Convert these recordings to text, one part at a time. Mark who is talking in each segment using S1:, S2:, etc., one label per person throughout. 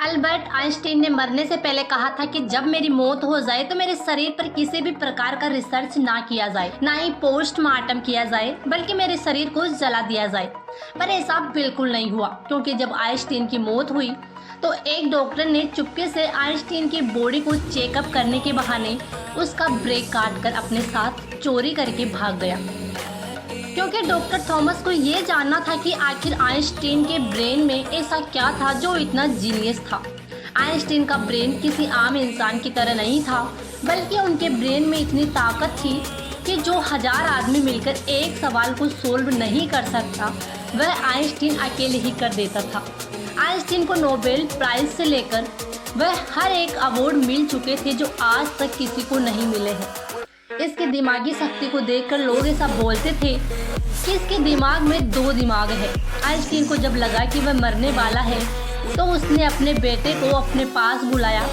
S1: Albert Einstein ने मरने से पहले कहा था कि जब मेरी मौत हो जाए तो मेरे शरीर पर किसी भी प्रकार का रिसर्च ना किया जाए, ना ही पोस्टमार्टम किया जाए, बल्कि मेरे शरीर को जला दिया जाए। पर ऐसा बिल्कुल नहीं हुआ, क्योंकि जब आइंस्टीन की मौत हुई तो एक डॉक्टर ने चुपके से आइंस्टीन की बॉडी को चेकअप करने के बहाने उसका ब्रेक काट कर अपने साथ चोरी करके भाग गया, क्योंकि डॉक्टर थॉमस को ये जानना था कि आखिर आइंस्टीन के ब्रेन में ऐसा क्या था जो इतना जीनियस था। आइंस्टीन का ब्रेन किसी आम इंसान की तरह नहीं था, बल्कि उनके ब्रेन में इतनी ताकत थी कि जो 1000 आदमी मिलकर एक सवाल को सोल्व नहीं कर सकता, वह आइंस्टीन अकेले ही कर देता था। आइंस्टीन को नोबेल प्राइज से लेकर वह हर एक अवार्ड मिल चुके थे जो आज तक किसी को नहीं मिले हैं। इसकी दिमागी शक्ति को देखकर लोग ऐसा बोलते थे कि इसके दिमाग में 2 दिमाग है। आइंस्टीन को जब लगा कि वह मरने वाला है तो उसने अपने बेटे को अपने पास बुलाया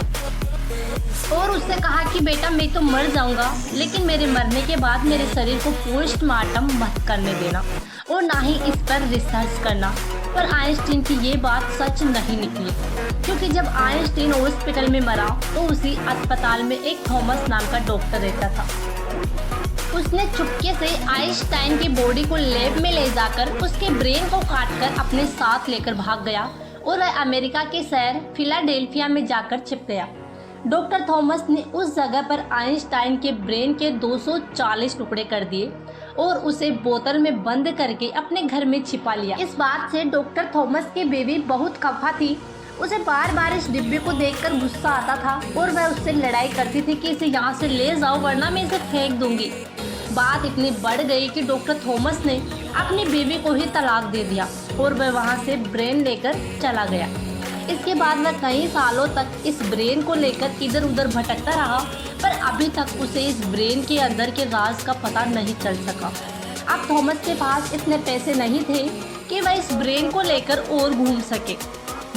S1: और उससे कहा कि बेटा, मैं तो मर जाऊंगा, लेकिन मेरे मरने के बाद मेरे शरीर को पोस्टमार्टम मत करने देना और ना ही इस पर रिसर्च करना। पर आइंस्टीन की ये बात सच नहीं निकली, क्योंकि जब आइंस्टीन हॉस्पिटल में मरा तो उसी अस्पताल में एक थॉमस नाम का डॉक्टर रहता था। उसने चुपके से आइंस्टाइन की बॉडी को लैब में ले जाकर उसके ब्रेन को काटकर अपने साथ लेकर भाग गया और वह अमेरिका के शहर फिलाडेल्फिया में जाकर छिप गया। डॉक्टर थॉमस ने उस जगह पर आइंस्टाइन के ब्रेन के 240 टुकड़े कर दिए और उसे बोतल में बंद करके अपने घर में छिपा लिया। इस बात से डॉक्टर थॉमस की बीवी बहुत खफा थी। उसे बार बार इस डिब्बे को देखकर गुस्सा आता था और वह उससे लड़ाई करती थी कि इसे यहाँ से ले जाओ, वरना मैं इसे फेंक दूंगी। बात इतनी बढ़ गई कि डॉक्टर थॉमस ने अपनी बीवी को ही तलाक दे दिया और वह वहाँ से ब्रेन लेकर चला गया। इसके बाद वह कई सालों तक इस ब्रेन को लेकर इधर उधर भटकता रहा, पर अभी तक उसे इस ब्रेन के अंदर के राज का पता नहीं चल सका। अब थॉमस के पास इतने पैसे नहीं थे कि वह इस ब्रेन को लेकर और घूम सके।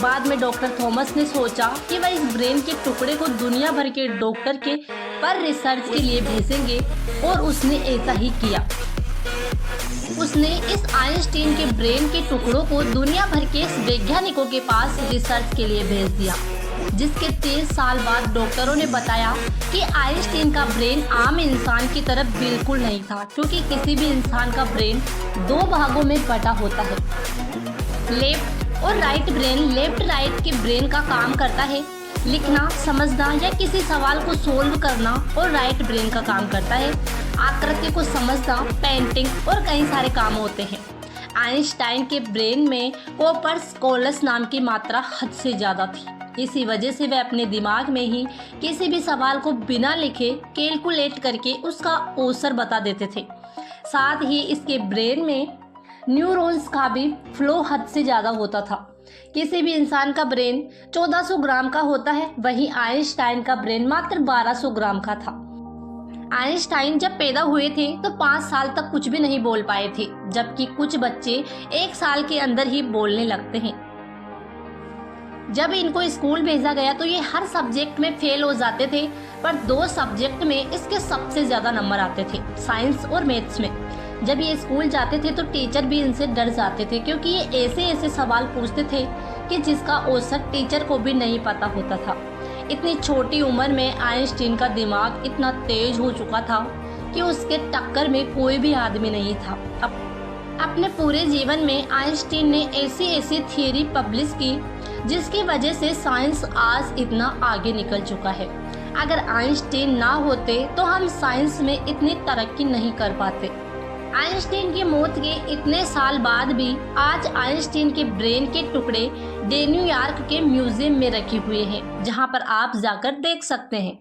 S1: बाद में डॉक्टर थॉमस ने सोचा कि वह इस ब्रेन के टुकड़े को दुनिया भर के डॉक्टर के पर रिसर्च के लिए भेजेंगे और उसने ऐसा ही किया। उसने इस आइंस्टीन के ब्रेन के टुकड़ों को दुनिया भर के वैज्ञानिकों के पास रिसर्च के लिए भेज दिया, जिसके 23 साल बाद डॉक्टरों ने बताया कि आइंस्टीन का ब्रेन आम इंसान की तरह बिल्कुल नहीं था, क्योंकि किसी भी इंसान का ब्रेन 2 भागों में बटा होता है। लेफ्ट और राइट ब्रेन। लेफ्ट राइट के ब्रेन का काम करता है लिखना, समझना या किसी सवाल को सोल्व करना, और राइट ब्रेन का काम करता है आकृति को समझना, पेंटिंग और कई सारे काम होते हैं। आइंस्टाइन के ब्रेन में कॉपर्स कोलस नाम की मात्रा हद से ज़्यादा थी। इसी वजह से वह अपने दिमाग में ही किसी भी सवाल को बिना लिखे कैलकुलेट करके उसका आंसर बता देते थे। साथ ही इसके ब्रेन में न्यूरॉन्स का भी फ्लो हद से ज़्यादा होता था। किसी भी इंसान का ब्रेन 1400 ग्राम का होता है, वहीं आइंस्टाइन का ब्रेन मात्र 1200 ग्राम का था। आइंस्टाइन जब पैदा हुए थे तो 5 साल तक कुछ भी नहीं बोल पाए थे, जबकि कुछ बच्चे 1 साल के अंदर ही बोलने लगते हैं। जब इनको स्कूल भेजा गया तो ये हर सब्जेक्ट में फेल हो जाते थे, पर 2 सब्जेक्ट में इसके सबसे ज़्यादा नंबर आते थे, साइंस और मैथ्स में। जब ये स्कूल जाते थे तो टीचर भी इनसे डर जाते थे, क्योंकि ये ऐसे ऐसे सवाल पूछते थे कि जिसका औसत टीचर को भी नहीं पता होता था। इतनी छोटी उम्र में आइंस्टीन का दिमाग इतना तेज हो चुका था कि उसके टक्कर में कोई भी आदमी नहीं था। अपने पूरे जीवन में आइंस्टीन ने ऐसी ऐसी थियरी पब्लिश की जिसकी वजह से साइंस आज इतना आगे निकल चुका है। अगर आइंस्टीन ना होते तो हम साइंस में इतनी तरक्की नहीं कर पाते। आइंस्टीन की मौत के इतने साल बाद भी आज आइंस्टीन के ब्रेन के टुकड़े न्यूयॉर्क के म्यूजियम में रखे हुए हैं, जहां पर आप जाकर देख सकते हैं।